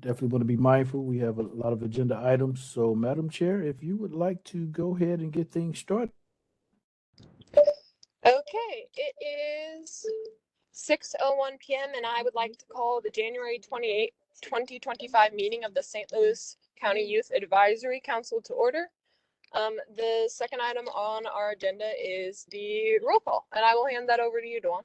definitely want to be mindful. We have a lot of agenda items. So, Madam Chair, if you would like to go ahead and get things started. Okay, it is 6:01 p.m. and I would like to call the January 28th, 2025 meeting of the St. Louis County Youth Advisory Council to order. The second item on our agenda is the roll call, and I will hand that over to you, Dawn.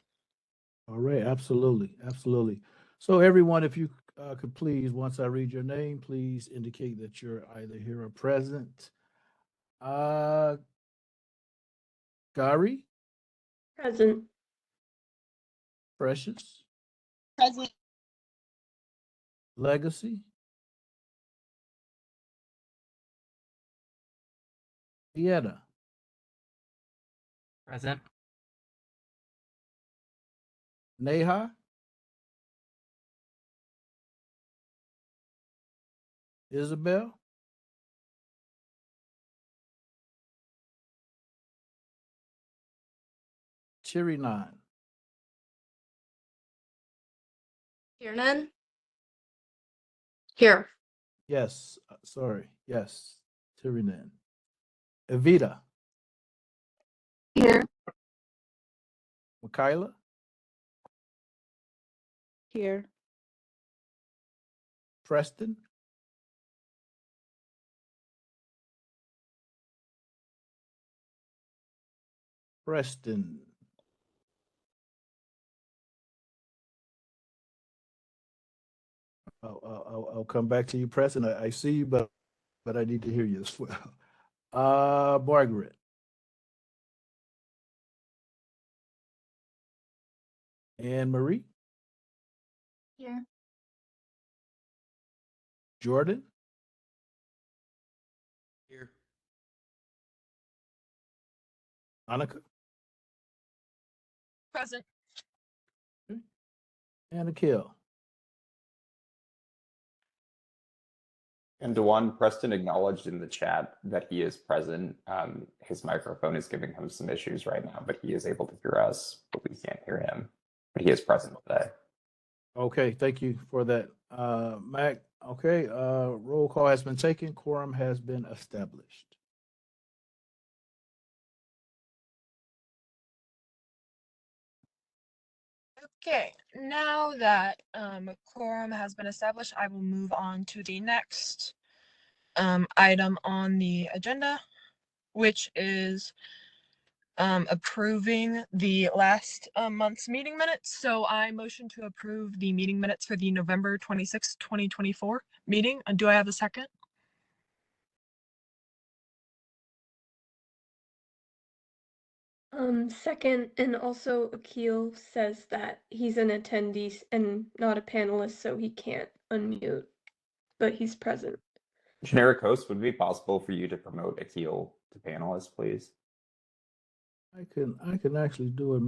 All right, absolutely, absolutely. So, everyone, if you could please, once I read your name, please indicate that you're either here or present. Gary, Present. Precious, Present. Legacy, Dieta, Present. Neha, Isabel, Chirinan, Kiernan? Here. yes, sorry, yes, Chirinan, Evita, Here. Michaela, Here. Preston, Preston. I'll come back to you, Preston. I see you, but I need to hear you as well. Margaret, Anne Marie, Here. Jordan, Here. Annika, Present. and Akil. And Dewan, Preston acknowledged in the chat that he is present. His microphone is giving him some issues right now, but he is able to hear us, but we can't hear him. But he is present today. Okay, thank you for that, Mac. Okay, roll call has been taken. Quorum has been established. Okay, now that quorum has been established, I will move on to the next item on the agenda, which is approving the last month's meeting minutes. So I motion to approve the meeting minutes for the November 26th, 2024 meeting. Do I have a second? Second, and also Akil says that he's an attendee and not a panelist, so he can't unmute, but he's present. Generic host, would it be possible for you to promote Akil to panelist, please? I can actually do it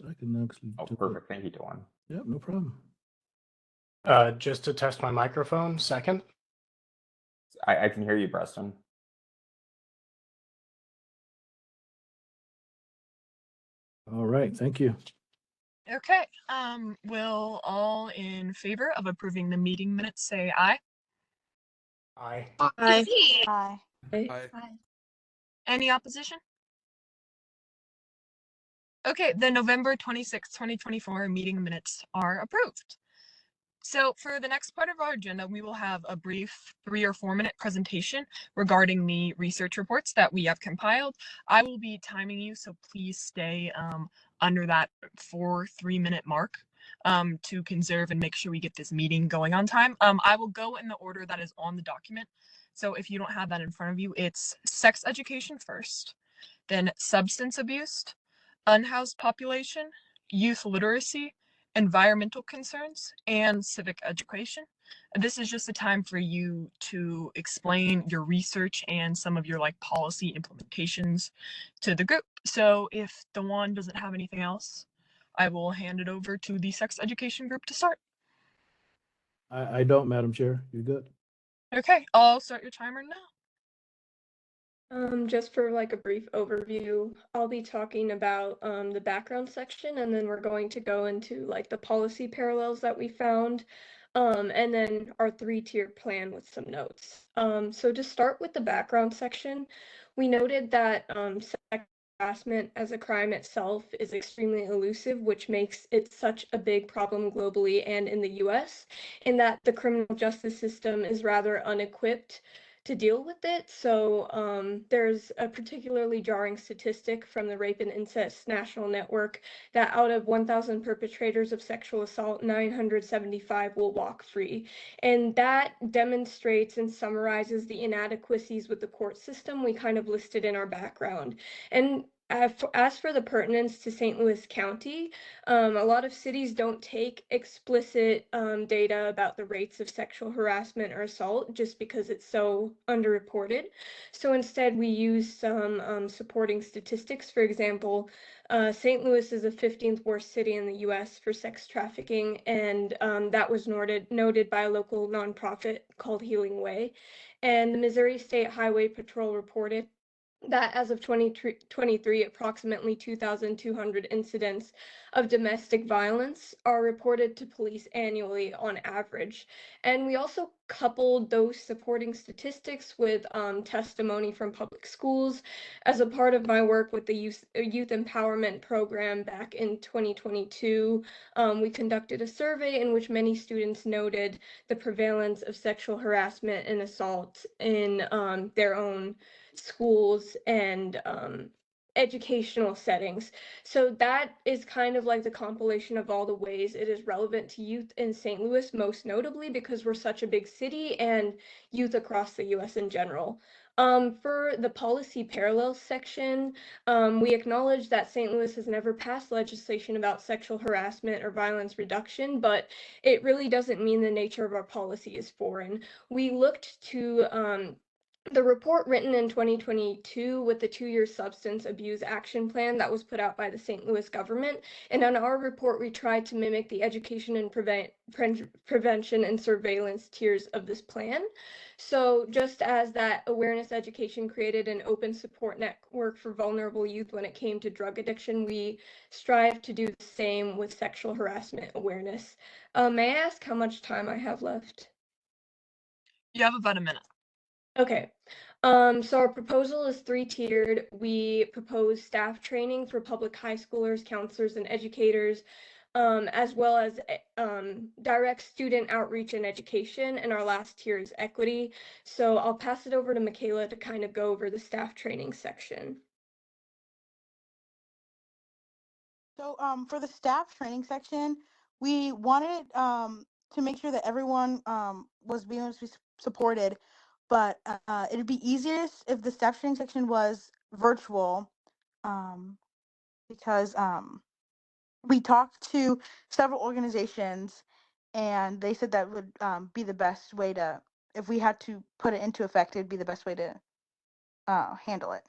I can actually Oh, do perfect. Thank you, Dewan. it. Yep, no problem. Just to test my microphone, second. I can hear you, Preston. All right, thank you. Okay, will all in favor of approving the meeting minutes say aye? Aye. Aye. Aye. Aye. Any opposition? Okay, the November 26th, 2024 meeting minutes are approved. So for the next part of our agenda, we will have a brief 3 or 4 minute presentation regarding the research reports that we have compiled. I will be timing you, so please stay under that 3-minute mark to conserve and make sure we get this meeting going on time. I will go in the order that is on the document. So if you don't have that in front of you, it's sex education first, then substance abuse, unhoused population, youth literacy, environmental concerns, and civic education. This is just a time for you to explain your research and some of your policy implementations to the group. So if Dewan doesn't have anything else, I will hand it over to the sex education group to start. I don't, Madam Chair. You're good. Okay, I'll start your timer now. Just for a brief overview, I'll be talking about the background section, and then we're going to go into the policy parallels that we found. and then our 3-tier plan with some notes. So to start with the background section, we noted that sexual harassment as a crime itself is extremely elusive, which makes it such a big problem globally and in the US, in that the criminal justice system is rather unequipped to deal with it. So there's a particularly jarring statistic from the Rape and Incest National Network that out of 1,000 perpetrators of sexual assault, 975 will walk free. And that demonstrates and summarizes the inadequacies with the court system we kind of listed in our background. And as for the pertinence to St. Louis County, a lot of cities don't take explicit data about the rates of sexual harassment or assault just because it's so underreported. So instead, we use some supporting statistics. For example, St. Louis is the 15th worst city in the US for sex trafficking, and that was noted by a local nonprofit called Healing Way. And the Missouri State Highway Patrol reported that as of 2023, approximately 2,200 incidents of domestic violence are reported to police annually on average. And we also coupled those supporting statistics with testimony from public schools. As a part of my work with the youth empowerment program back in 2022, we conducted a survey in which many students noted the prevalence of sexual harassment and assault in their own schools and educational settings. So that is kind of like the compilation of all the ways it is relevant to youth in St. Louis, most notably because we're such a big city and youth across the US in general. For the policy parallels section, we acknowledge that St. Louis has never passed legislation about sexual harassment or violence reduction, but it really doesn't mean the nature of our policy is foreign. We looked to the report written in 2022 with the 2-year substance abuse action plan that was put out by the St. Louis government. And on our report, we tried to mimic the education and prevention and surveillance tiers of this plan. So just as that awareness education created an open support network for vulnerable youth when it came to drug addiction, we strive to do the same with sexual harassment awareness. May I ask how much time I have left? You have about a minute. Okay. So our proposal is 3-tiered. We propose staff training for public high schoolers, counselors, and educators, as well as direct student outreach and education. And our last tier is equity. So I'll pass it over to Michaela to kind of go over the staff training section. So for the staff training section, we wanted to make sure that everyone was being able to be supported, but it'd be easiest if the staff training section was virtual, because we talked to several organizations and they said that would be the best way to, if we had to put it into effect, it'd be the best way to handle it.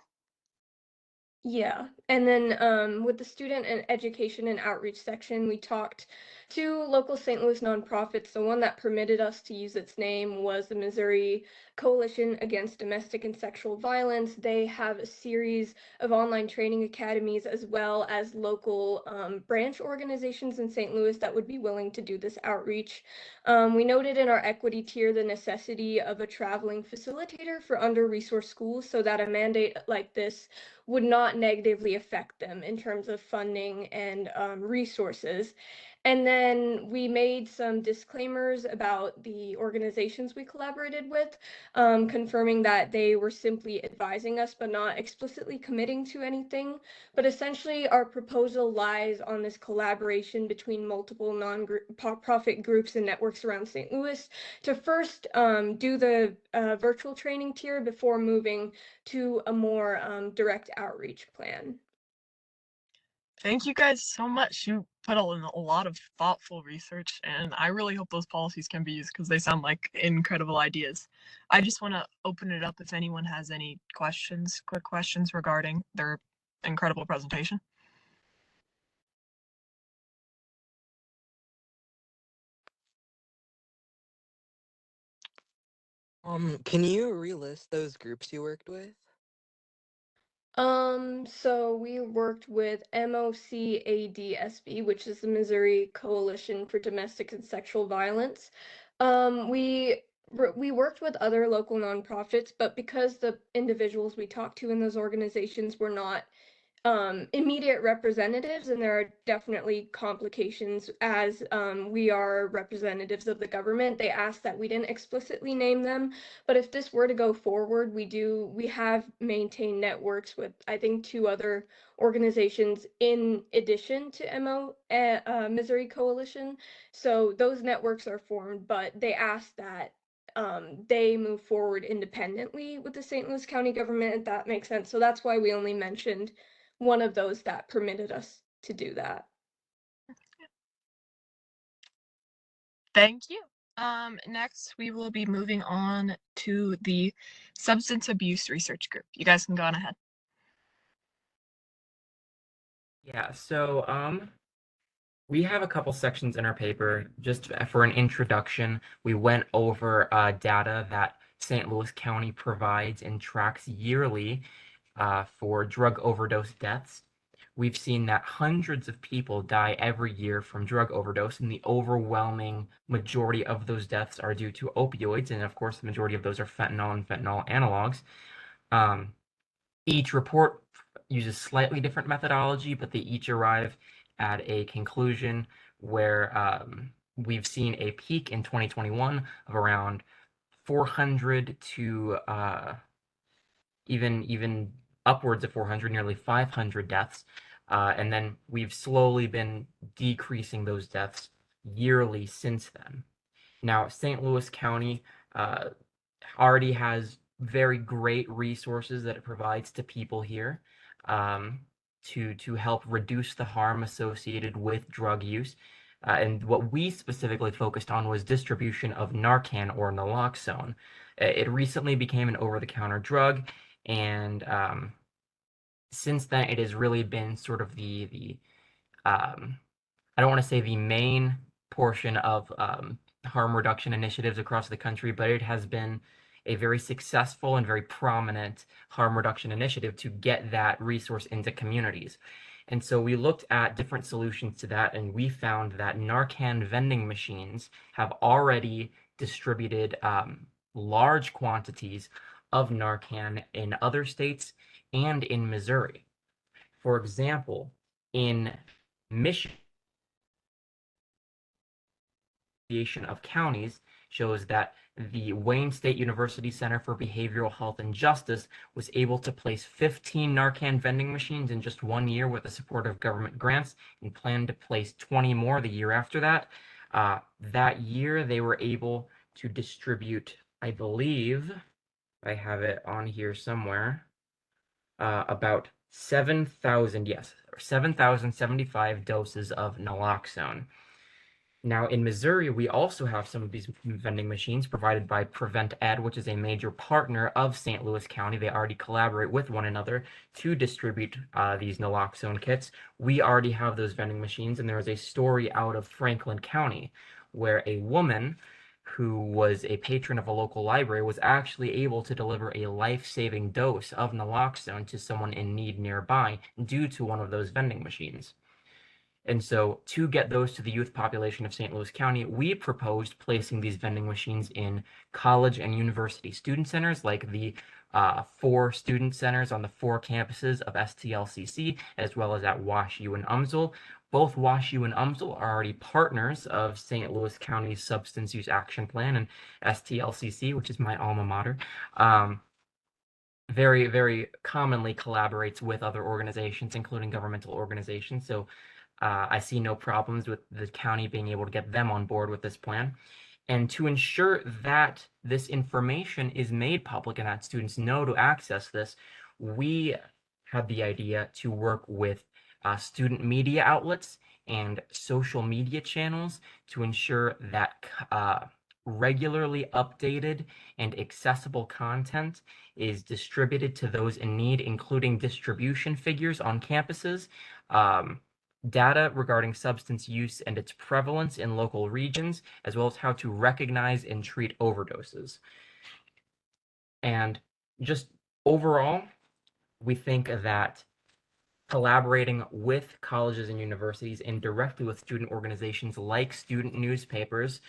Yeah, and then with the student and education and outreach section, we talked to local St. Louis nonprofits. The one that permitted us to use its name was the Missouri Coalition Against Domestic and Sexual Violence. They have a series of online training academies as well as local branch organizations in St. Louis that would be willing to do this outreach. We noted in our equity tier the necessity of a traveling facilitator for under-resourced schools so that a mandate like this would not negatively affect them in terms of funding and resources. And then we made some disclaimers about the organizations we collaborated with, confirming that they were simply advising us but not explicitly committing to anything. But essentially, our proposal lies on this collaboration between multiple non-profit groups and networks around St. Louis to first do the virtual training tier before moving to a more direct outreach plan. Thank you guys so much. You put in a lot of thoughtful research, and I really hope those policies can be used because they sound like incredible ideas. I just want to open it up if anyone has any questions, quick questions regarding their incredible presentation. Can you relist those groups you worked with? So we worked with MOCADSB, which is the Missouri Coalition for Domestic and Sexual Violence. We worked with other local nonprofits, but because the individuals we talked to in those organizations were not immediate representatives, and there are definitely complications as we are representatives of the government. They asked that we didn't explicitly name them, but if this were to go forward, we have maintained networks with, I think, 2 other organizations in addition to Missouri Coalition. So those networks are formed, but they asked that they move forward independently with the St. Louis County government, if that makes sense. So that's why we only mentioned one of those that permitted us to do that. Thank you. Next, we will be moving on to the Substance Abuse Research Group. You guys can go on ahead. Yeah, so we have a couple sections in our paper. Just for an introduction, we went over data that St. Louis County provides and tracks yearly for drug overdose deaths. We've seen that hundreds of people die every year from drug overdose, and the overwhelming majority of those deaths are due to opioids, and of course, the majority of those are fentanyl and fentanyl analogs. Each report uses slightly different methodology, but they each arrive at a conclusion where we've seen a peak in 2021 of around 400 to even upwards of 400, nearly 500 deaths. And then we've slowly been decreasing those deaths yearly since then. Now, St. Louis County already has very great resources that it provides to people here to help reduce the harm associated with drug use. And what we specifically focused on was distribution of Narcan or naloxone. It recently became an over-the-counter drug, and since then it has really been sort of the I don't want to say the main portion of harm reduction initiatives across the country, but it has been a very successful and very prominent harm reduction initiative to get that resource into communities. And so we looked at different solutions to that, and we found that Narcan vending machines have already distributed large quantities of Narcan in other states and in Missouri. For example, in Michigan, of Counties shows that the Wayne State University Center for Behavioral Health and Justice was able to place 15 Narcan vending machines in just 1 year with the support of government grants, and planned to place 20 more the year after that. That year, they were able to distribute, I believe, I have it on here somewhere, about 7,075 doses of naloxone. Now, in Missouri, we also have some of these vending machines provided by Prevent Ed, which is a major partner of St. Louis County. They already collaborate with one another to distribute these naloxone kits. We already have those vending machines, and there is a story out of Franklin County where a woman who was a patron of a local library was actually able to deliver a life-saving dose of naloxone to someone in need nearby due to one of those vending machines. And so to get those to the youth population of St. Louis County, we proposed placing these vending machines in college and university student centers, like the 4 student centers on the 4 campuses of STLCC, as well as at WashU and UMSL. Both WashU and UMSL are already partners of St. Louis County's Substance Use Action Plan, and STLCC, which is my alma mater, very, very commonly collaborates with other organizations, including governmental organizations. So I see no problems with the county being able to get them on board with this plan. And to ensure that this information is made public and that students know to access this, we had the idea to work with student media outlets and social media channels to ensure that regularly updated and accessible content is distributed to those in need, including distribution figures on campuses, data regarding substance use and its prevalence in local regions, as well as how to recognize and treat overdoses. And just overall, we think that collaborating with colleges and universities and directly with student organizations like student newspapers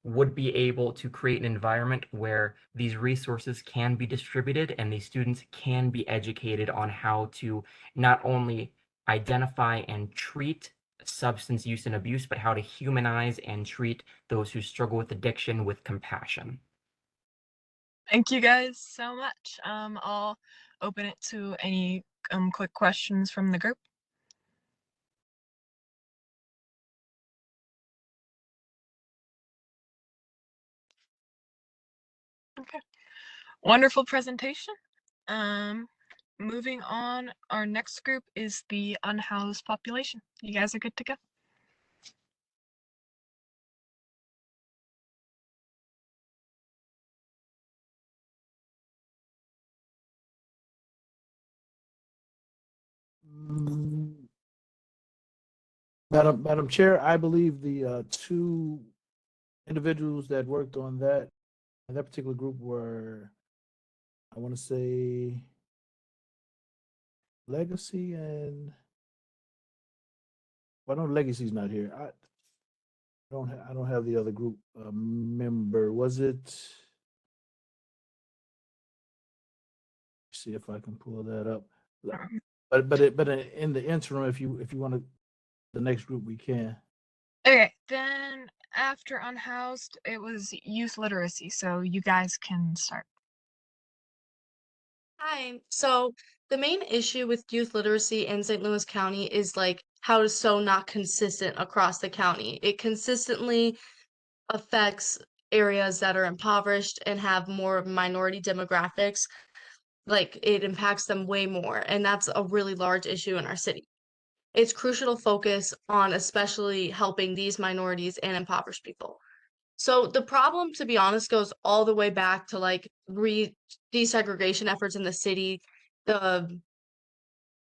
would be able to create an environment where these resources can be distributed and these students can be educated on how to not only identify and treat substance use and abuse, but how to humanize and treat those who struggle with addiction with compassion. Thank you guys so much. I'll open it to any quick questions from the group. Okay. Wonderful presentation. Moving on, our next group is the unhoused population. You guys are good to go. Mm, Madam Chair, I believe the two individuals that worked on that particular group were, I want to say, Legacy and, well, I know Legacy's not here. I don't have the other group member. Was it? See if I can pull that up. But in the interim, if you want to, the next group we can. Okay, then after unhoused, it was youth literacy. So you guys can start. Hi. So the main issue with youth literacy in St. Louis County is like how it's so not consistent across the county. It consistently affects areas that are impoverished and have more minority demographics. Like it impacts them way more, and that's a really large issue in our city. It's crucial to focus on especially helping these minorities and impoverished people. So the problem, to be honest, goes all the way back to like desegregation efforts in the city, the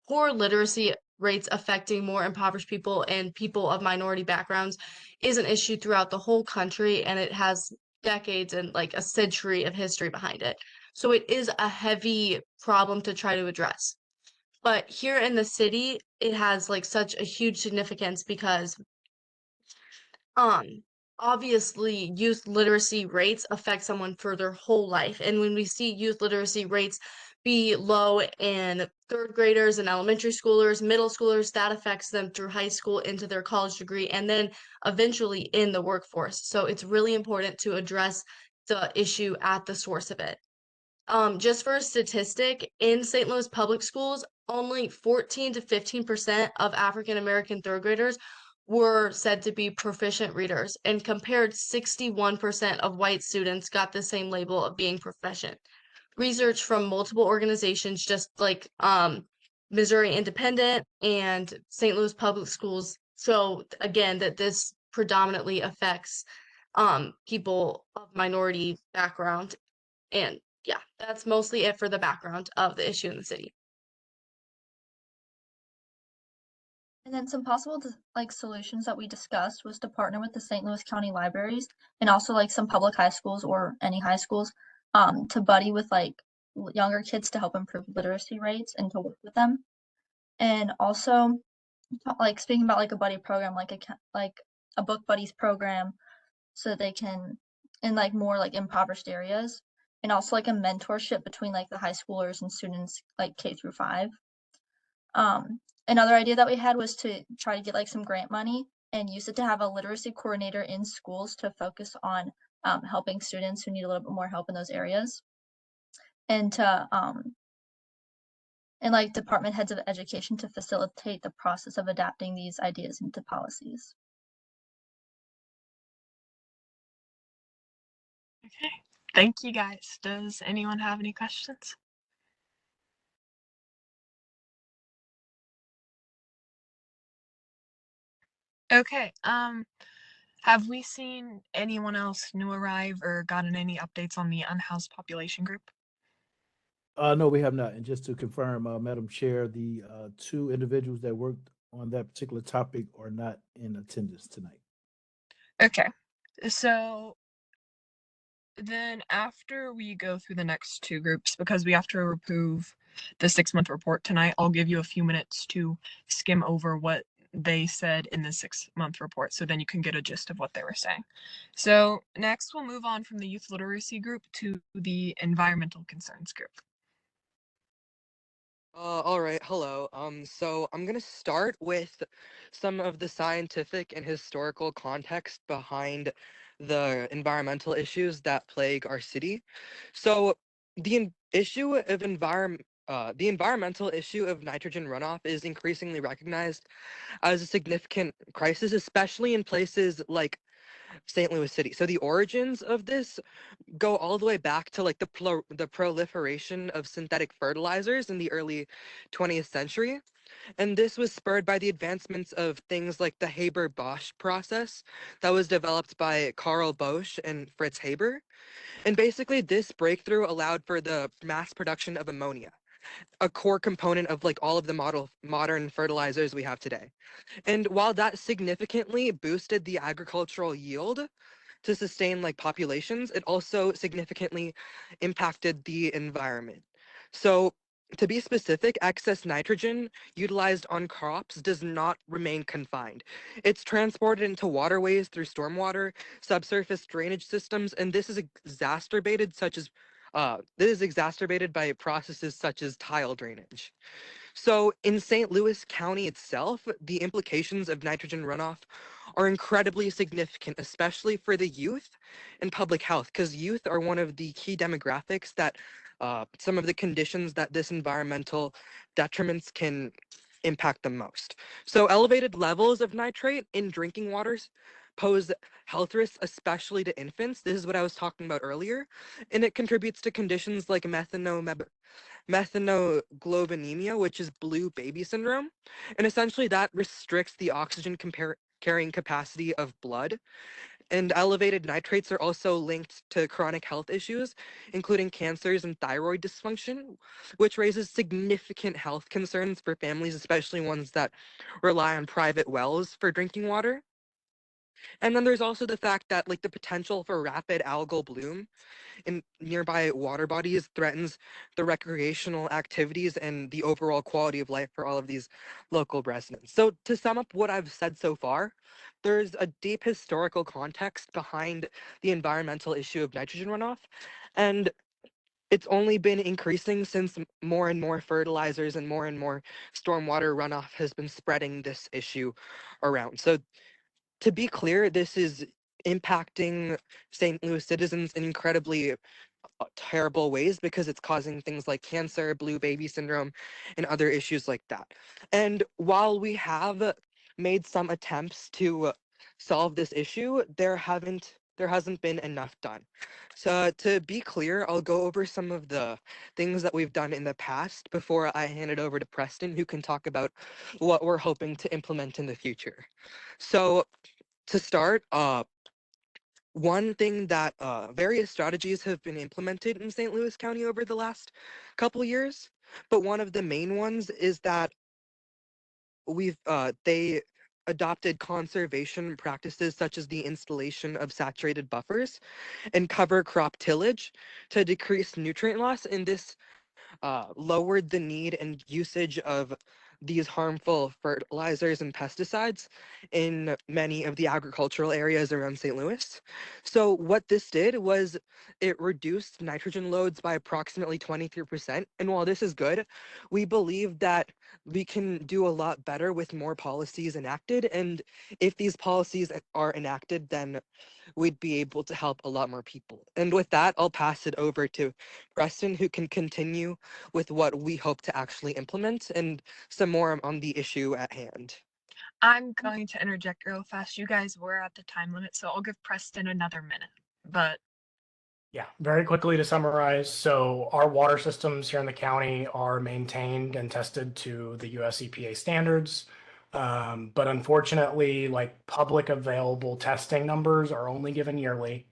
poor literacy rates affecting more impoverished people and people of minority backgrounds is an issue throughout the whole country, and it has decades and like a century of history behind it. So it is a heavy problem to try to address. But here in the city, it has like such a huge significance because um, obviously, youth literacy rates affect someone for their whole life. And when we see youth literacy rates be low in third graders and elementary schoolers, middle schoolers, that affects them through high school into their college degree and then eventually in the workforce. So it's really important to address the issue at the source of it. Just for a statistic, in St. Louis public schools, only 14 to 15% of African American third graders were said to be proficient readers, and compared 61% of white students got the same label of being proficient. Research from multiple organizations, just like Missouri Independent and St. Louis Public Schools, show again that this predominantly affects people of minority background. And yeah, that's mostly it for the background of the issue in the city. And then some possible like solutions that we discussed was to partner with the St. Louis County Libraries and also like some public high schools or any high schools to buddy with like younger kids to help improve literacy rates and to work with them. And also like speaking about like a buddy program, like a book buddies program so they can in like more like impoverished areas, and also like a mentorship between like the high schoolers and students like K-5. Another idea that we had was to try to get like some grant money and use it to have a literacy coordinator in schools to focus on helping students who need a little bit more help in those areas, and to and like department heads of education to facilitate the process of adapting these ideas into policies. Okay, thank you guys. Does anyone have any questions? Okay, have we seen anyone else new arrive or gotten any updates on the unhoused population group? No, we have not. And just to confirm, Madam Chair, the two individuals that worked on that particular topic are not in attendance tonight. Okay, so then after we go through the next two groups, because we have to approve the 6-month report tonight. I'll give you a few minutes to skim over what they said in the 6-month report, so then you can get a gist of what they were saying. So next we'll move on from the youth literacy group to the environmental concerns group. All right, hello. So I'm gonna start with some of the scientific and historical context behind the environmental issues that plague our city. So the environmental issue of nitrogen runoff is increasingly recognized as a significant crisis, especially in places like St. Louis City. So the origins of this go all the way back to like the proliferation of synthetic fertilizers in the early 20th century. And this was spurred by the advancements of things like the Haber-Bosch process that was developed by Carl Bosch and Fritz Haber. And basically this breakthrough allowed for the mass production of ammonia, a core component of like all of the modern fertilizers we have today. And while that significantly boosted the agricultural yield to sustain like populations, it also significantly impacted the environment. So to be specific, excess nitrogen utilized on crops does not remain confined. It's transported into waterways through stormwater, subsurface drainage systems, and this is exacerbated by processes such as tile drainage. So in St. Louis County itself, the implications of nitrogen runoff are incredibly significant, especially for the youth and public health, because youth are one of the key demographics that some of the conditions that this environmental detriments can impact the most. So elevated levels of nitrate in drinking waters pose health risks, especially to infants. This is what I was talking about earlier, and it contributes to conditions like methanoglobinemia, which is blue baby syndrome. And essentially that restricts the oxygen carrying capacity of blood. And elevated nitrates are also linked to chronic health issues, including cancers and thyroid dysfunction, which raises significant health concerns for families, especially ones that rely on private wells for drinking water. And then there's also the fact that like the potential for rapid algal bloom in nearby water bodies threatens the recreational activities and the overall quality of life for all of these local residents. So to sum up what I've said so far, there's a deep historical context behind the environmental issue of nitrogen runoff, and it's only been increasing since more and more fertilizers and more stormwater runoff has been spreading this issue around. So to be clear, this is impacting St. Louis citizens in incredibly terrible ways because it's causing things like cancer, blue baby syndrome, and other issues like that. And while we have made some attempts to solve this issue, there hasn't been enough done. So to be clear, I'll go over some of the things that we've done in the past before I hand it over to Preston, who can talk about what we're hoping to implement in the future. So to start, one thing that various strategies have been implemented in St. Louis County over the last couple years, but one of the main ones is that they adopted conservation practices such as the installation of saturated buffers and cover crop tillage to decrease nutrient loss, and this lowered the need and usage of these harmful fertilizers and pesticides in many of the agricultural areas around St. Louis. So what this did was it reduced nitrogen loads by approximately 23%. And while this is good, we believe that we can do a lot better with more policies enacted. And if these policies are enacted, then we'd be able to help a lot more people. And with that, I'll pass it over to Preston, who can continue with what we hope to actually implement and some more on the issue at hand. I'm going to interject real fast. You guys were at the time limit, so I'll give Preston another minute. But Yeah, very quickly to summarize. So our water systems here in the county are maintained and tested to the US EPA standards. But unfortunately, like public available testing numbers are only given yearly.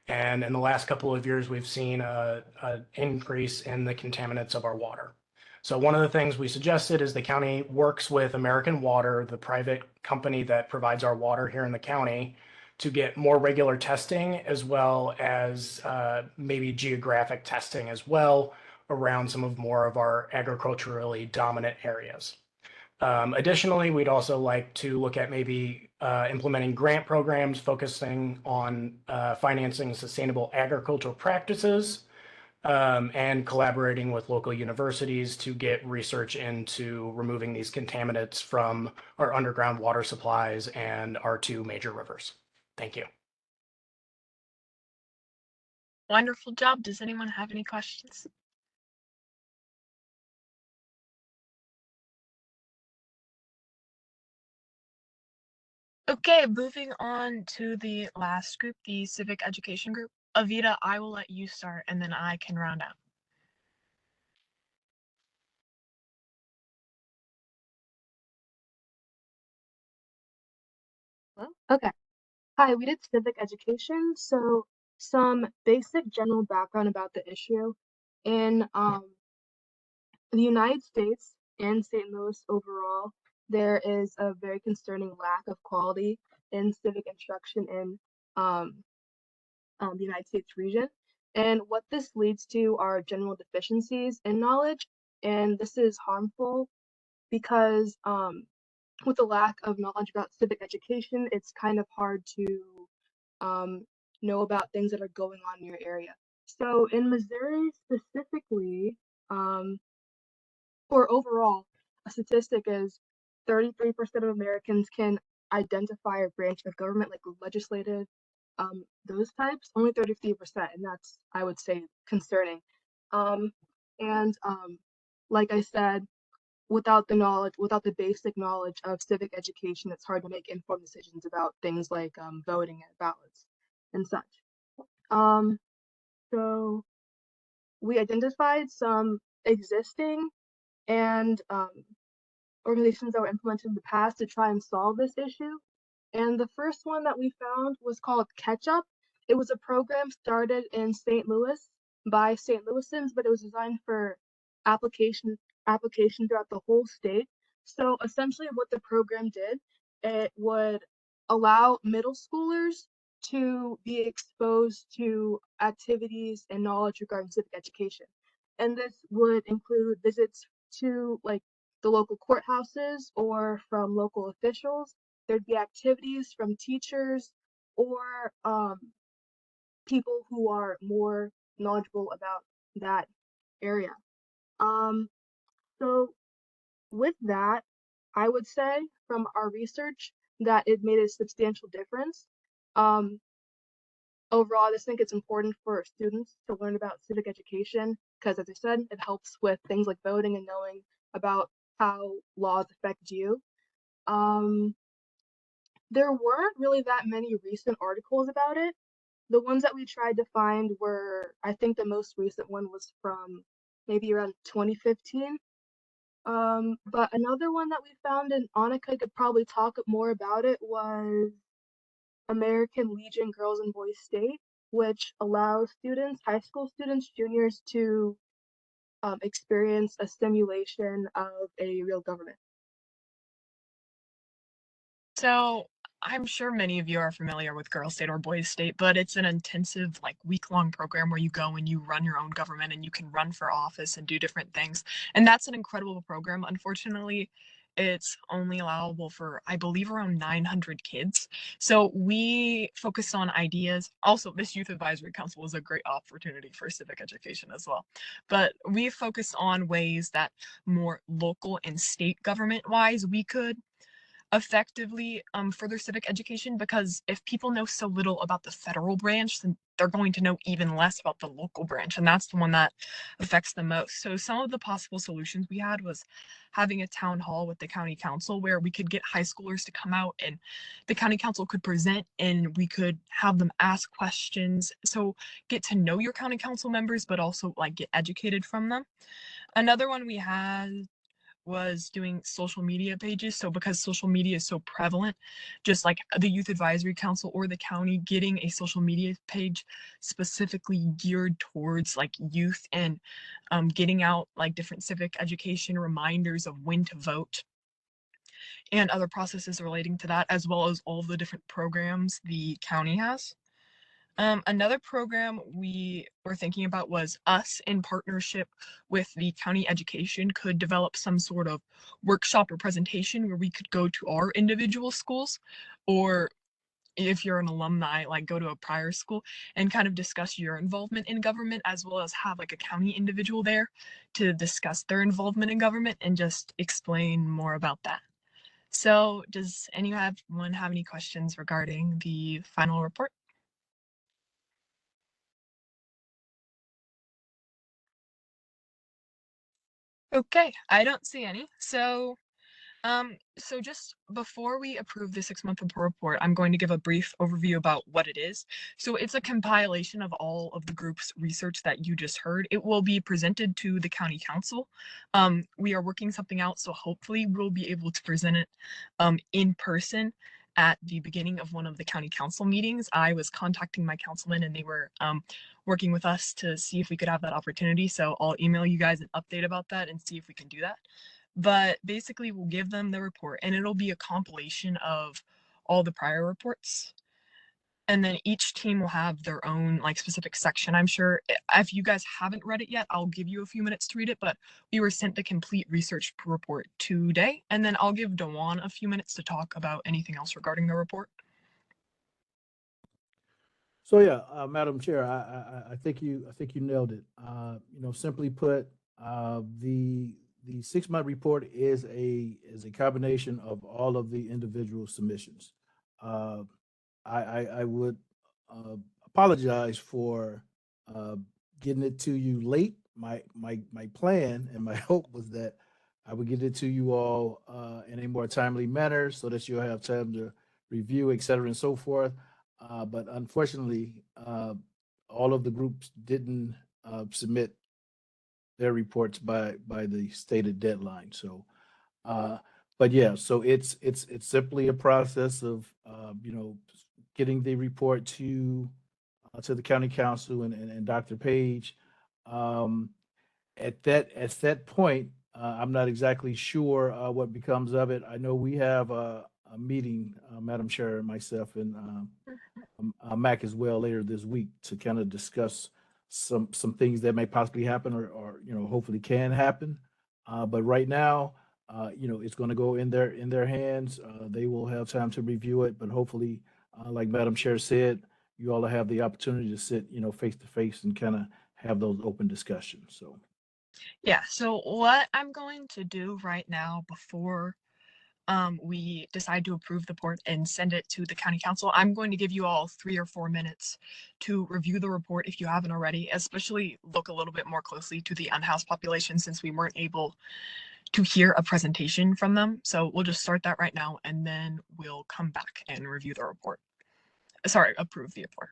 And in the last couple of years, we've seen an increase in the contaminants of our water. So one of the things we suggested is the county works with American Water, the private company that provides our water here in the county, to get more regular testing as well as maybe geographic testing as well around some of more of our agriculturally dominant areas. Additionally, we'd also like to look at maybe implementing grant programs focusing on financing sustainable agricultural practices and collaborating with local universities to get research into removing these contaminants from our underground water supplies and our two major rivers. Thank you. Wonderful job. Does anyone have any questions? Okay, moving on to the last group, the civic education group. Avita, I will let you start and then I can round out. Okay. Hi, we did civic education, so some basic general background about the issue. In the United States and St. Louis overall, there is a very concerning lack of quality in civic instruction in the United States region. And what this leads to are general deficiencies in knowledge, and this is harmful because with the lack of knowledge about civic education, it's kind of hard to know about things that are going on in your area. So in Missouri specifically, or overall, a statistic is 33% of Americans can identify a branch of government, like legislative, those types, only 33%, and that's, I would say, concerning. And like I said, without the knowledge, without the basic knowledge of civic education, it's hard to make informed decisions about things like voting and ballots and such. So we identified some existing and organizations that were implemented in the past to try and solve this issue. And the first one that we found was called Catch Up. It was a program started in St. Louis by St. Louisans, but it was designed for application throughout the whole state. So essentially what the program did, it would allow middle schoolers to be exposed to activities and knowledge regarding civic education. And this would include visits to like the local courthouses or from local officials. There'd be activities from teachers or people who are more knowledgeable about that area. So with that, I would say from our research that it made a substantial difference. Overall, I just think it's important for students to learn about civic education because, as I said, it helps with things like voting and knowing about how laws affect you. There weren't really that many recent articles about it. The ones that we tried to find were, I think the most recent one was from maybe around 2015. But another one that we found, and Annika could probably talk more about it, was American Legion Girls and Boys State, which allows students, high school students, juniors, to experience a simulation of a real government. So I'm sure many of you are familiar with Girls State or Boys State, but it's an intensive, like week-long program where you go and you run your own government and you can run for office and do different things. And that's an incredible program. Unfortunately, it's only allowable for, I believe, around 900 kids. So we focus on ideas. Also, this Youth Advisory Council is a great opportunity for civic education as well. But we focus on ways that more local and state government-wise we could effectively further civic education, because if people know so little about the federal branch, then they're going to know even less about the local branch, and that's the one that affects them most. So some of the possible solutions we had was having a town hall with the county council where we could get high schoolers to come out and the county council could present and we could have them ask questions. So get to know your county council members, but also like get educated from them. Another one we had was doing social media pages. So because social media is so prevalent, just like the Youth Advisory Council or the county, getting a social media page specifically geared towards like youth and getting out like different civic education reminders of when to vote and other processes relating to that, as well as all the different programs the county has. Another program we were thinking about was us in partnership with the county education could develop some sort of workshop or presentation where we could go to our individual schools, or if you're an alumni, like go to a prior school and kind of discuss your involvement in government, as well as have like a county individual there to discuss their involvement in government and just explain more about that. So does anyone have any questions regarding the final report? Okay, I don't see any. So just before we approve the 6-month report, I'm going to give a brief overview about what it is. So it's a compilation of all of the group's research that you just heard. It will be presented to the county council. We are working something out, so hopefully we'll be able to present it in person at the beginning of one of the county council meetings. I was contacting my councilman and they were working with us to see if we could have that opportunity. So I'll email you guys an update about that and see if we can do that. But basically we'll give them the report and it'll be a compilation of all the prior reports. And then each team will have their own like specific section. I'm sure if you guys haven't read it yet, I'll give you a few minutes to read it, but we were sent the complete research report today. And then I'll give Dewan a few minutes to talk about anything else regarding the report. So yeah, Madam Chair, I think you nailed it. Simply put, the 6-month report is a combination of all of the individual submissions. I would apologize for getting it to you late. My plan and my hope was that I would get it to you all in a more timely manner so that you'll have time to review, et cetera, and so forth. But unfortunately, all of the groups didn't submit their reports by the stated deadline. So, but yeah, so it's simply a process of getting the report to the county council and Dr. Page. At that point, I'm not exactly sure what becomes of it. I know we have a meeting, Madam Chair, myself and Mac as well later this week to kind of discuss some things that may possibly happen or hopefully can happen. But right now, it's going to go in their hands. They will have time to review it, but hopefully, like Madam Chair said, you all have the opportunity to sit, face to face and kind of have those open discussions. So. Yeah, so what I'm going to do right now before we decide to approve the report and send it to the county council, I'm going to give you all 3 or 4 minutes to review the report if you haven't already, especially look a little bit more closely to the unhoused population since we weren't able to hear a presentation from them. So we'll just start that right now and then we'll come back and review the report. Sorry, approve the report.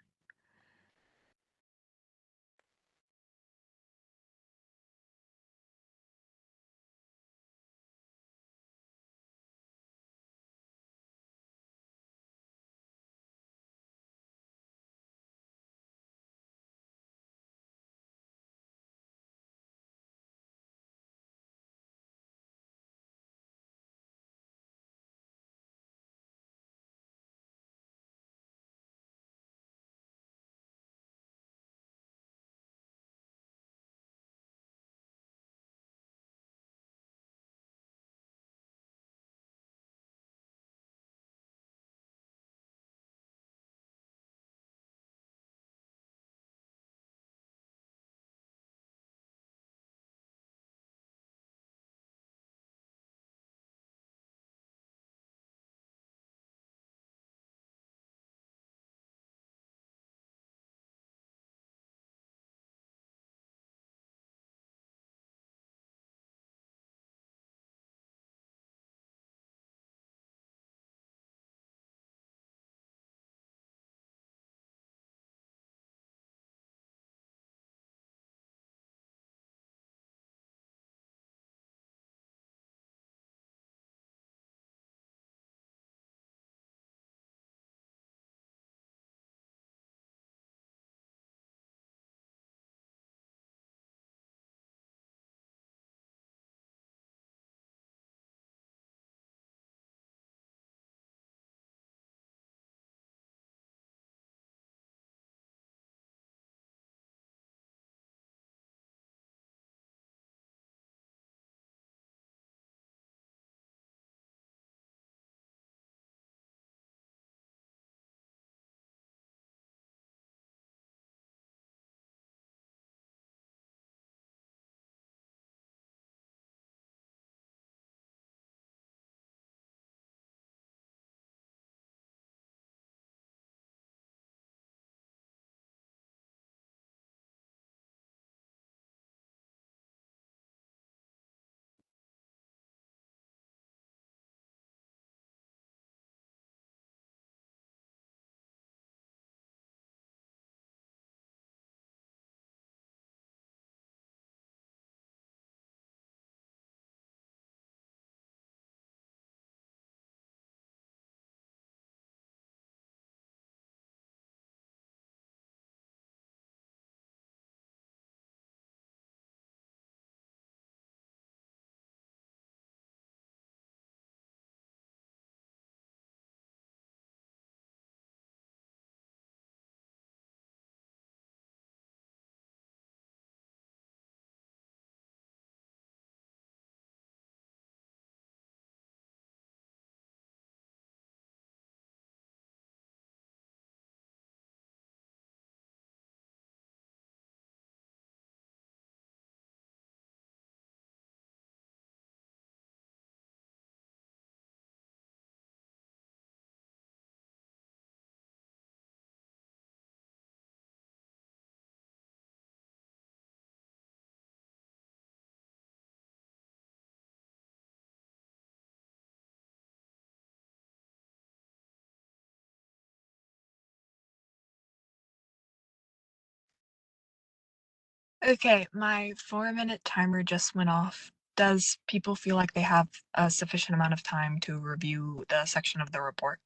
Okay, my 4-minute timer just went off. Does people feel like they have a sufficient amount of time to review the section of the report?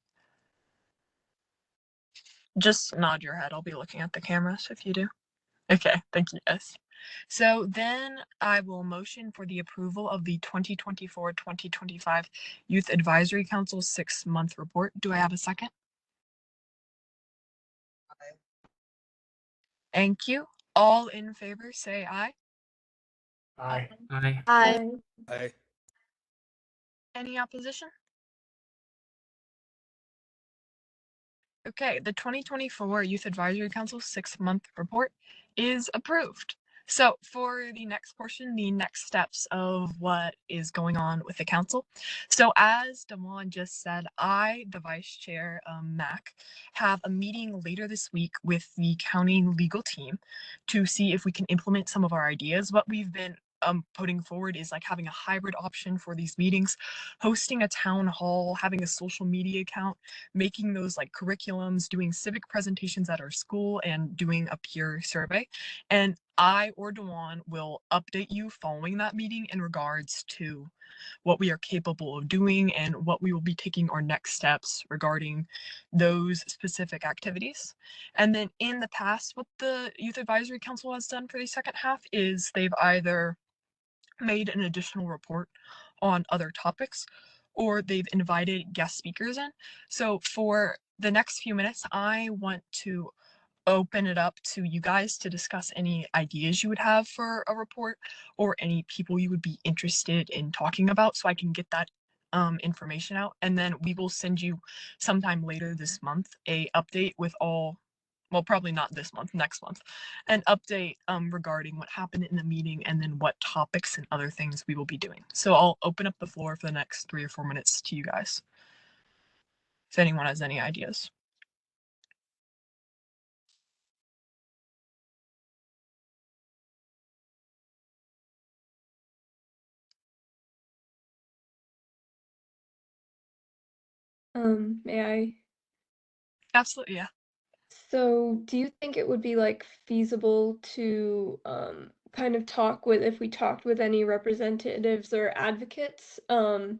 Just nod your head. I'll be looking at the cameras if you do. Okay, thank you, guys. So then I will motion for the approval of the 2024-2025 Youth Advisory Council 6-month report. Do I have a second? Thank you. All in favor, say aye. Aye. Aye. Aye. Aye. Any opposition? Okay, the 2024 Youth Advisory Council 6-month report is approved. So for the next portion, the next steps of what is going on with the council. So as Damon just said, I, the vice chair, Mac, have a meeting later this week with the county legal team to see if we can implement some of our ideas. What we've been putting forward is like having a hybrid option for these meetings, hosting a town hall, having a social media account, making those like curriculums, doing civic presentations at our school, and doing a peer survey. And I or Dewan will update you following that meeting in regards to what we are capable of doing and what we will be taking our next steps regarding those specific activities. And then in the past, what the Youth Advisory Council has done for the second half is they've either made an additional report on other topics, or they've invited guest speakers in. So for the next few minutes, I want to open it up to you guys to discuss any ideas you would have for a report or any people you would be interested in talking about, so I can get that information out. And then we will send you sometime later this month a update with all, well, probably not this month, next month, an update regarding what happened in the meeting and then what topics and other things we will be doing. So I'll open up the floor for the next 3 or 4 minutes to you guys, if anyone has any ideas. May I? Absolutely, yeah. So, do you think it would be like feasible to kind of talk with if we talked with any representatives or advocates and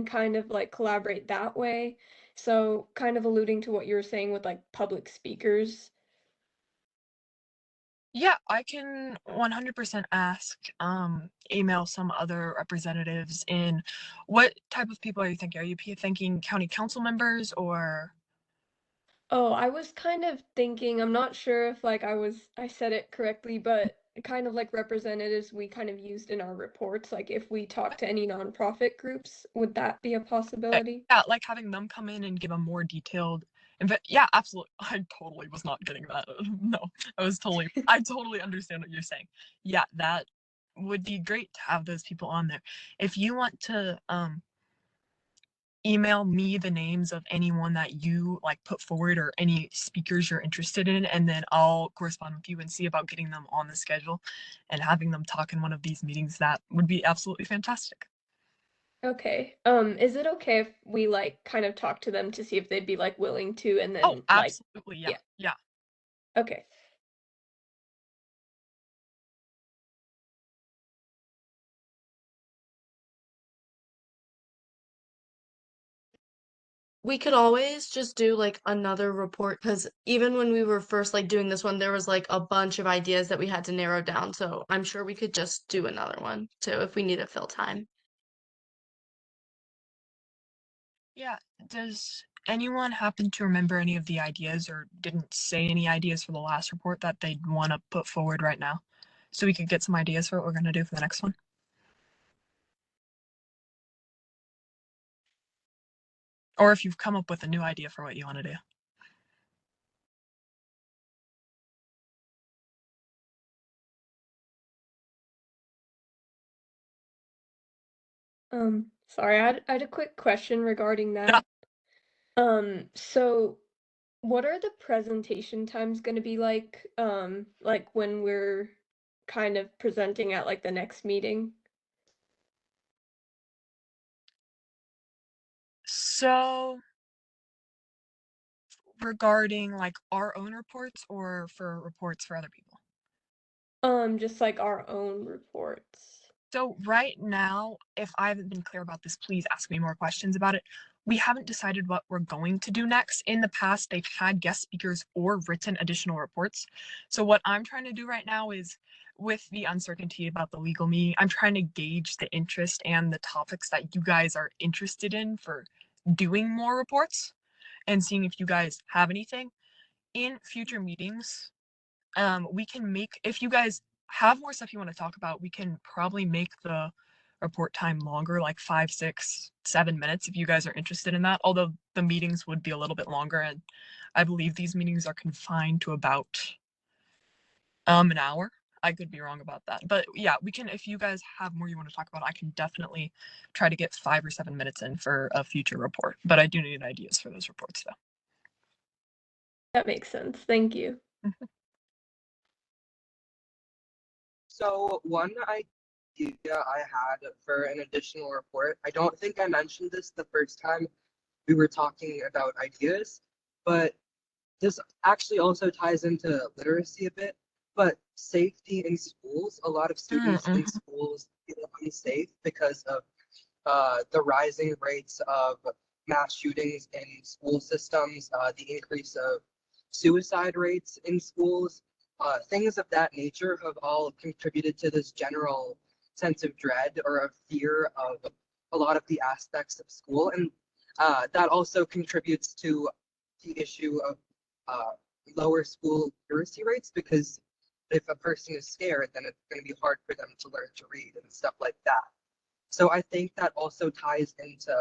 kind of like collaborate that way? So, kind of alluding to what you were saying with like public speakers. Yeah, I can 100% ask, email some other representatives in what type of people are you thinking? Are you thinking county council members or? Oh, I was kind of thinking, I'm not sure if like I said it correctly, but kind of like representatives we kind of used in our reports. Like if we talk to any nonprofit groups, would that be a possibility? Yeah, like having them come in and give a more detailed, yeah, absolutely. I totally was not getting that. No, I totally understand what you're saying. Yeah, that would be great to have those people on there. If you want to, email me the names of anyone that you like put forward or any speakers you're interested in, and then I'll correspond with you and see about getting them on the schedule and having them talk in one of these meetings. That would be absolutely fantastic. Okay. Is it okay if we like kind of talk to them to see if they'd be like willing to and Oh, then like absolutely. Yeah. yeah. Yeah. Okay. We could always just do like another report because even when we were first like doing this one, there was like a bunch of ideas that we had to narrow down. So I'm sure we could just do another one too if we need to fill time. Yeah. Does anyone happen to remember any of the ideas or didn't say any ideas for the last report that they'd want to put forward right now? So we could get some ideas for what we're going to do for the next one. Or if you've come up with a new idea for what you want to do. Sorry, I had a quick question regarding Yeah. that. So what are the presentation times going to be like when we're kind of presenting at like the next meeting? So regarding like our own reports or for reports for other people? Just like our own reports. So right now, if I haven't been clear about this, please ask me more questions about it. We haven't decided what we're going to do next. In the past, they've had guest speakers or written additional reports. So what I'm trying to do right now is, with the uncertainty about the legal meeting, I'm trying to gauge the interest and the topics that you guys are interested in for doing more reports and seeing if you guys have anything. In future meetings, we can make, if you guys have more stuff you want to talk about, we can probably make the report time longer, like 5, 6, 7 minutes if you guys are interested in that. Although the meetings would be a little bit longer, and I believe these meetings are confined to about an hour. I could be wrong about that. But yeah, we can, if you guys have more you want to talk about, I can definitely try to get 5 or 7 minutes in for a future report. But I do need ideas for those reports though. That makes sense. Thank you. So one idea I had for an additional report, I don't think I mentioned this the first time we were talking about ideas, but this actually also ties into literacy a bit. But safety in schools, a lot of students in schools feel unsafe because of the rising rates of mass shootings in school systems, the increase of suicide rates in schools. Things of that nature have all contributed to this general sense of dread or of fear of a lot of the aspects of school. And that also contributes to the issue of lower school literacy rates, because if a person is scared, then it's going to be hard for them to learn to read and stuff like that. So I think that also ties into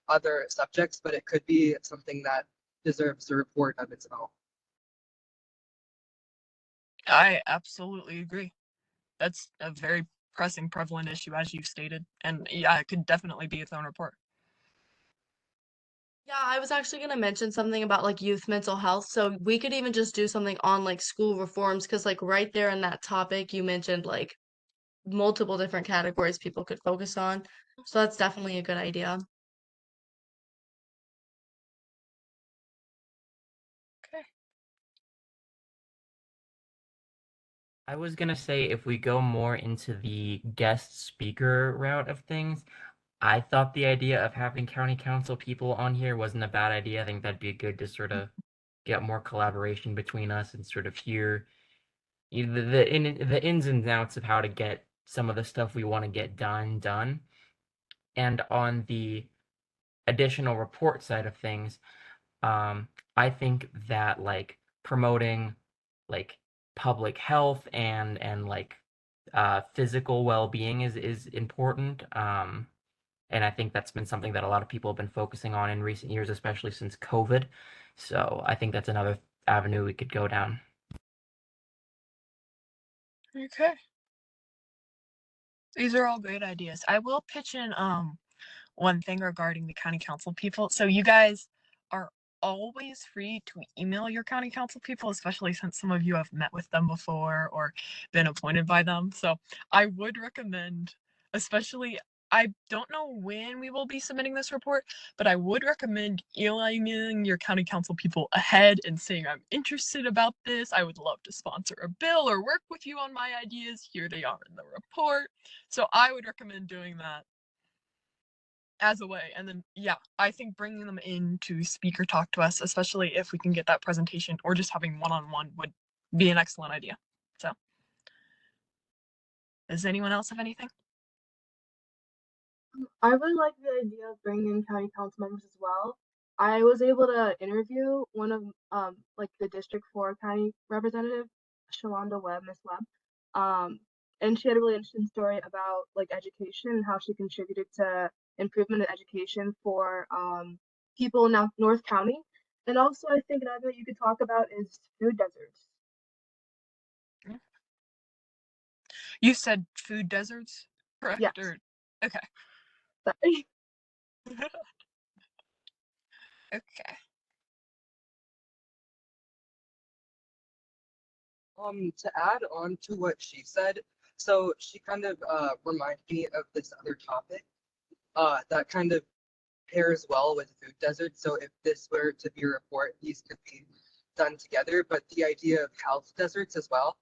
other subjects, but it could be something that deserves a report of its own. I absolutely agree. That's a very pressing, prevalent issue, as you stated. And yeah, it could definitely be its own report. Yeah, I was actually going to mention something about like youth mental health. So we could even just do something on like school reforms, because like right there in that topic, you mentioned like multiple different categories people could focus on. So that's definitely a good idea. Okay. I was gonna say if we go more into the guest speaker route of things, I thought the idea of having county council people on here wasn't a bad idea. I think that'd be good to sort of get more collaboration between us and sort of hear the ins and outs of how to get some of the stuff we want to get done. And on the additional report side of things, I think that like promoting like public health and like physical well-being is important. And I think that's been something that a lot of people have been focusing on in recent years, especially since COVID. So I think that's another avenue we could go down. Okay. These are all great ideas. I will pitch in one thing regarding the county council people. So you guys are always free to email your county council people, especially since some of you have met with them before or been appointed by them. So I would recommend, especially, I don't know when we will be submitting this report, but I would recommend emailing your county council people ahead and saying, I'm interested about this. I would love to sponsor a bill or work with you on my ideas. Here they are in the report. So I would recommend doing that as a way. And then, yeah, I think bringing them in to speak or talk to us, especially if we can get that presentation or just having one-on-one, would be an excellent idea. So does anyone else have anything? I really like the idea of bringing in county council members as well. I was able to interview one of like the District 4 county representative, Shalonda Webb, Miss Webb. And she had a really interesting story about like education and how she contributed to improvement in education for people in North County. And also I think another thing you could talk about is food deserts. You said food deserts, correct? Yes. Or okay. Sorry. Okay. To add on to what she said, so she kind of reminded me of this other topic that kind of pairs well with food deserts. So if this were to be a report, these could be done together, but the idea of health deserts as well.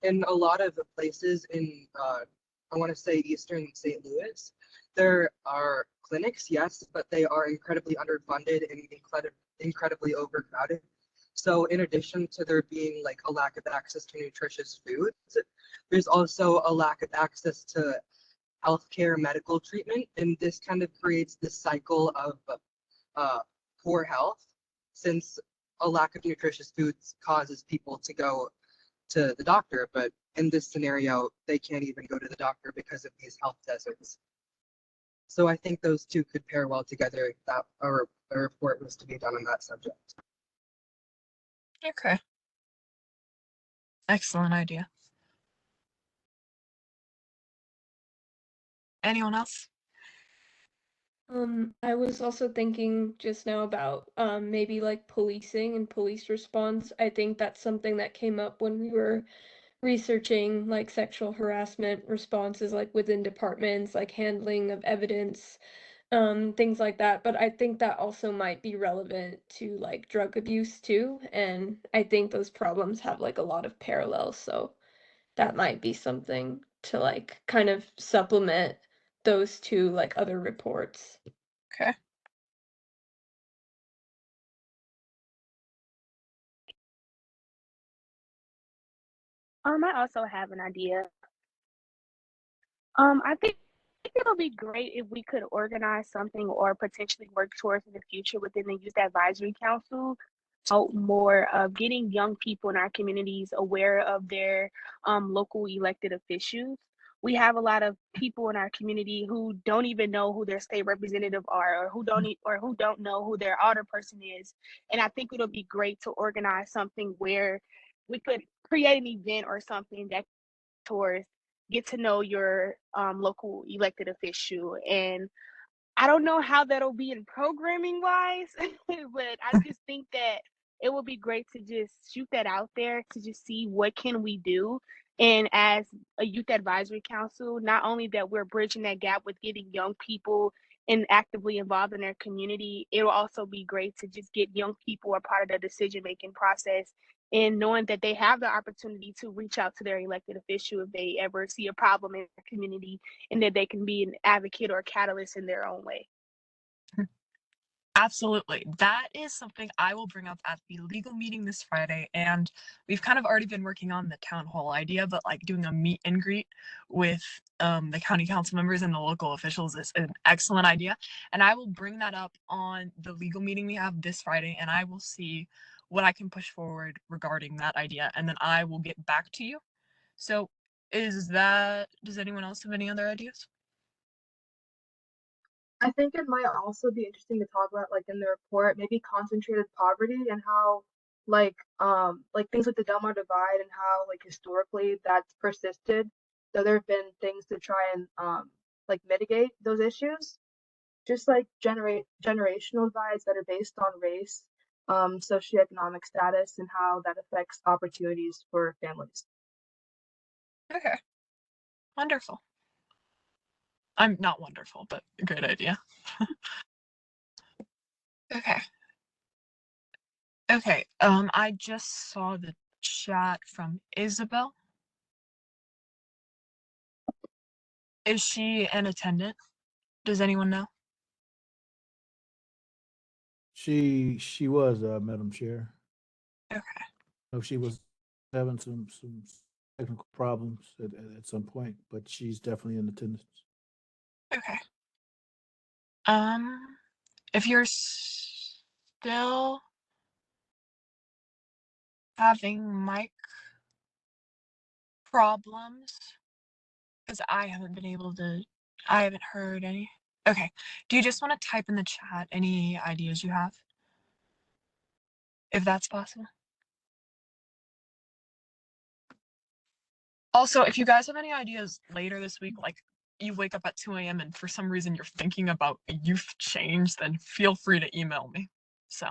in a lot of the places in, I want to say Eastern St. Louis, there are clinics, yes, but they are incredibly underfunded and incredibly overcrowded. So in addition to there being like a lack of access to nutritious foods, there's also a lack of access to healthcare medical treatment. And this kind of creates this cycle of poor health, since a lack of nutritious foods causes people to go to the doctor. But in this scenario, they can't even go to the doctor because of these health deserts. So I think those two could pair well together if that a report was to be done on that subject. Okay. Excellent idea. Anyone else? I was also thinking just now about maybe like policing and police response. I think that's something that came up when we were researching like sexual harassment responses like within departments, like handling of evidence, things like that. But I think that also might be relevant to like drug abuse too. And I think those problems have like a lot of parallels. So that might be something to like kind of supplement those two like other reports. Okay. I also have an idea. I think it'll be great if we could organize something or potentially work towards in the future within the Youth Advisory Council, out more of getting young people in our communities aware of their local elected officials. We have a lot of people in our community who don't even know who their state representative are, or who don't know who their alderperson is. And I think it'll be great to organize something where we could create an event or something that towards get to know your local elected official. And I don't know how that'll be in programming wise, but I just think that it would be great to just shoot that out there to just see what can we do. And as a youth advisory council, not only that we're bridging that gap with getting young people and actively involved in their community, it will also be great to just get young people a part of the decision making process and knowing that they have the opportunity to reach out to their elected official if they ever see a problem in their community, and that they can be an advocate or a catalyst in their own way. Absolutely. That is something I will bring up at the legal meeting this Friday. And we've kind of already been working on the town hall idea, but like doing a meet and greet with the county council members and the local officials is an excellent idea. And I will bring that up on the legal meeting we have this Friday, and I will see what I can push forward regarding that idea. And then I will get back to you. So does anyone else have any other ideas? I think it might also be interesting to talk about, like in the report, maybe concentrated poverty and how like things like the Delmar Divide and how like historically that's persisted. So there have been things to try and like mitigate those issues. Just like generational divides that are based on race, socioeconomic status, and how that affects opportunities for families. Okay. Wonderful. I'm not wonderful, but a great idea. Okay. Okay. I just saw the chat from Isabel. Is she an attendant? Does anyone know? She was, Madam Chair. Okay. No, she was having some technical problems at some point, but she's definitely in attendance. Okay. If you're still having mic problems, because I haven't heard any. Okay. Do you just want to type in the chat any ideas you have? If that's possible. Also, if you guys have any ideas later this week, like you wake up at 2 a.m. and for some reason you're thinking about a youth change, then feel free to email me. So.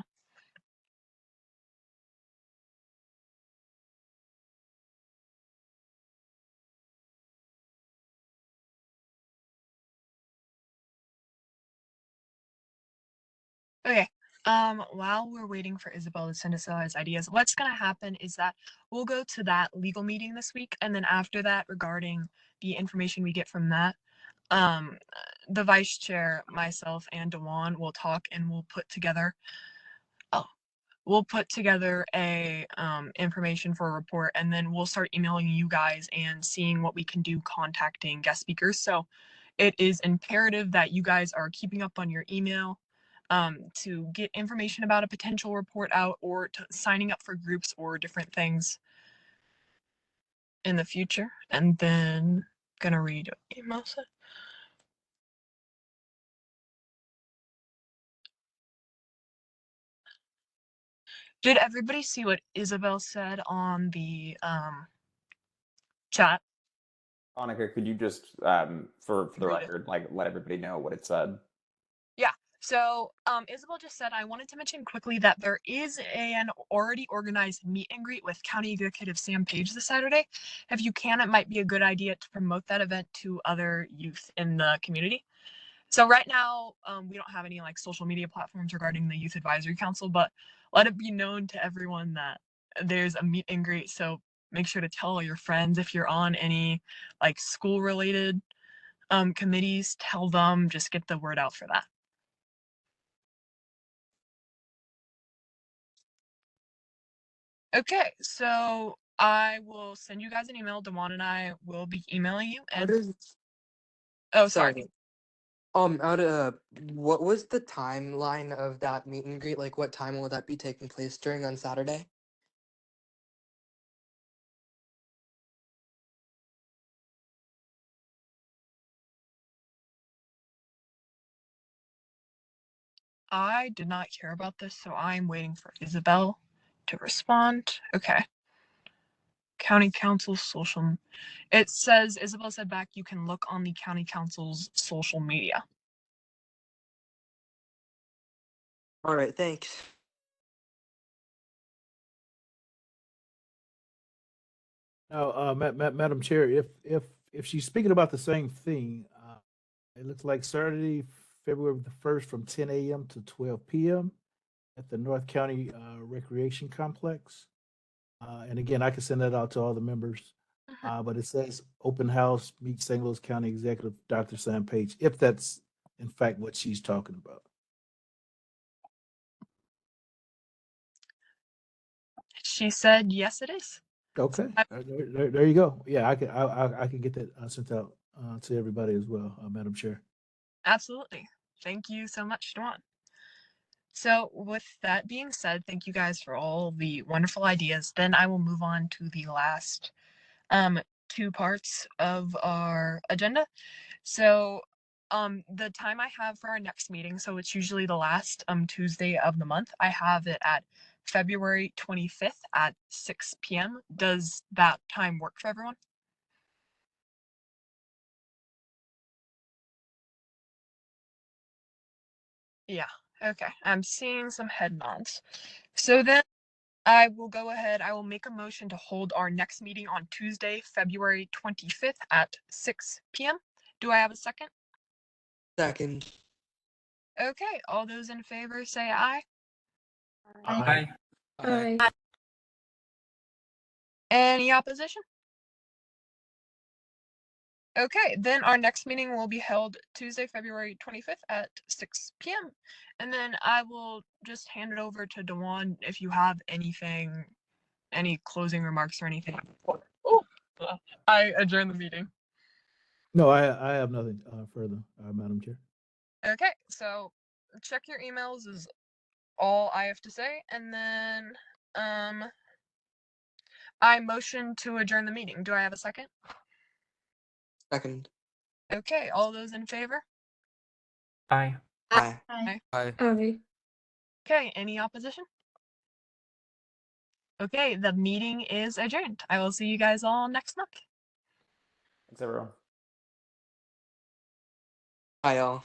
Okay, While we're waiting for Isabel to send us his ideas, what's gonna happen is that we'll go to that legal meeting this week, and then after that, regarding the information we get from that, the vice chair, myself, and Dewan will talk, and we'll put together a information for a report, and then we'll start emailing you guys and seeing what we can do contacting guest speakers. So it is imperative that you guys are keeping up on your email to get information about a potential report out, or to signing up for groups or different things in the future. And then gonna read email set. Did everybody see what Isabel said on the chat? Monica, could you just, for the Read it. record, like let everybody know what it said? Yeah. So Isabel just said, I wanted to mention quickly that there is an already organized meet and greet with County Executive Sam Page this Saturday. If you can, it might be a good idea to promote that event to other youth in the community. So right now, we don't have any like social media platforms regarding the Youth Advisory Council, but let it be known to everyone that there's a meet and greet. So make sure to tell all your friends. If you're on any like school related committees, tell them, just get the word out for that. Okay, so I will send you guys an email. Dewan and I will be emailing you. How And does oh, sorry. what was the timeline of that meet and greet? Like, what time will that be taking place during on Saturday? I did not care about this, so I'm waiting for Isabel to respond. Okay. County Council social. It says, Isabel said back, you can look on the County Council's social media. All right, thanks. Now, Madam Chair, if she's speaking about the same thing, it looks like Saturday, February the 1st from 10 a.m. to 12 p.m. at the North County Recreation Complex. And again, I can send that out to all the members. But it says open house, meet St. Louis County Executive Dr. Sam Page, if that's in fact what she's talking about. She said, yes, it is. Okay, there you go. Yeah, I can get that sent out to everybody as well, Madam Chair. Absolutely. Thank you so much, Dewan. So with that being said, thank you guys for all the wonderful ideas. Then I will move on to the last two parts of our agenda. So the time I have for our next meeting, so it's usually the last Tuesday of the month, I have it at February 25th at 6 p.m. Does that time work for everyone? Yeah, okay. I'm seeing some head nods. So then I will go ahead, I will make a motion to hold our next meeting on Tuesday, February 25th at 6 p.m. Do I have a second? Second. Okay, all those in favor say aye. Aye. Aye. Any opposition? Okay, then our next meeting will be held Tuesday, February 25th at 6 p.m. And then I will just hand it over to Dewan if you have anything, any closing remarks or anything. Oh, I adjourn the meeting. No, I have nothing further, Madam Chair. Okay, so check your emails is all I have to say. And then I motion to adjourn the meeting. Do I have a second? Second. Okay, all those in favor? Aye. Aye. Aye. Aye. Aye. Okay, any opposition? Okay, the meeting is adjourned. I will see you guys all next month. Thanks, everyone. Bye, y'all.